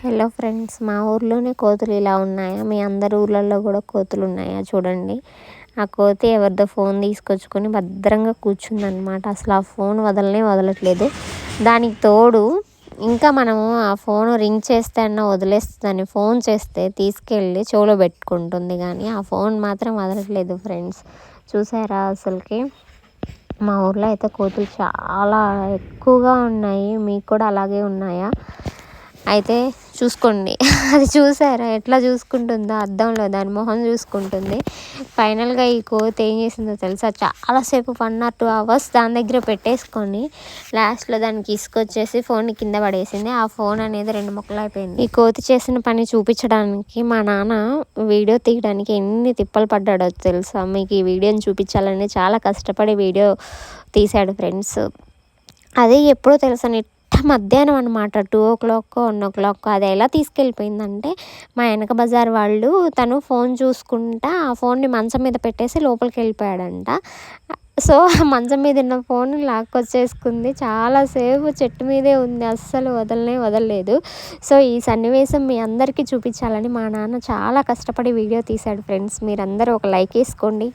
Hello friends, మా ఊర్లోనే కోతులు ఇలా ఉన్నాయా? మీ అందరి ఊర్లలో కూడా కోతులు ఉన్నాయా? చూడండి, ఆ కోతి ఎవరిదో ఫోన్ తీసుకొచ్చుకొని భద్రంగా కూర్చుందనమాట. అసలు ఆ ఫోన్ వదలట్లేదు. దానికి తోడు ఇంకా మనము ఆ ఫోన్ రింగ్ చేస్తే అన్న వదిలేస్తుందని ఫోన్ చేస్తే తీసుకెళ్ళి చెవులో పెట్టుకుంటుంది, కానీ ఆ ఫోన్ మాత్రం వదలట్లేదు ఫ్రెండ్స్. చూసారా అసలుకి? మా ఊర్లో అయితే కోతులు చాలా ఎక్కువగా ఉన్నాయి. మీకు కూడా అలాగే ఉన్నాయా? అయితే చూసుకోండి. అది చూసారా ఎట్లా చూసుకుంటుందో? అద్దంలో దాని మొహం చూసుకుంటుంది. ఫైనల్గా ఈ కోతి ఏం చేసిందో తెలుసా? చాలాసేపు 1 or 2 hours దాని దగ్గర పెట్టేసుకొని లాస్ట్లో దానికి ఇసుకొచ్చేసి ఫోన్ని కింద పడేసింది. ఆ ఫోన్ అనేది 2 ముక్కలు అయిపోయింది. ఈ కోతి చేసిన పని చూపించడానికి మా నాన్న వీడియో తీయడానికి ఎన్ని తిప్పలు పడ్డాడో తెలుసా? మీకు ఈ వీడియోని చూపించాలని చాలా కష్టపడి వీడియో తీశాడు ఫ్రెండ్స్. అది ఎప్పుడో తెలుసా? మధ్యాహ్నం అనమాట, 2 o'clock 1 o'clock. అది ఎలా తీసుకెళ్ళిపోయిందంటే, మా వెనక బజార్ వాళ్ళు తను ఫోన్ చూసుకుంటా ఆ ఫోన్ని మంచం మీద పెట్టేసి లోపలికి వెళ్ళిపోయాడంట. సో మంచం మీద ఉన్న ఫోన్ లాక్కొచ్చేసుకుంది. చాలాసేపు చెట్టు మీదే ఉంది, అస్సలు వదలలేదు. సో ఈ సన్నివేశం మీ అందరికీ చూపించాలని మా నాన్న చాలా కష్టపడి వీడియో తీశాడు ఫ్రెండ్స్. మీరందరూ ఒక లైక్ వేసుకోండి.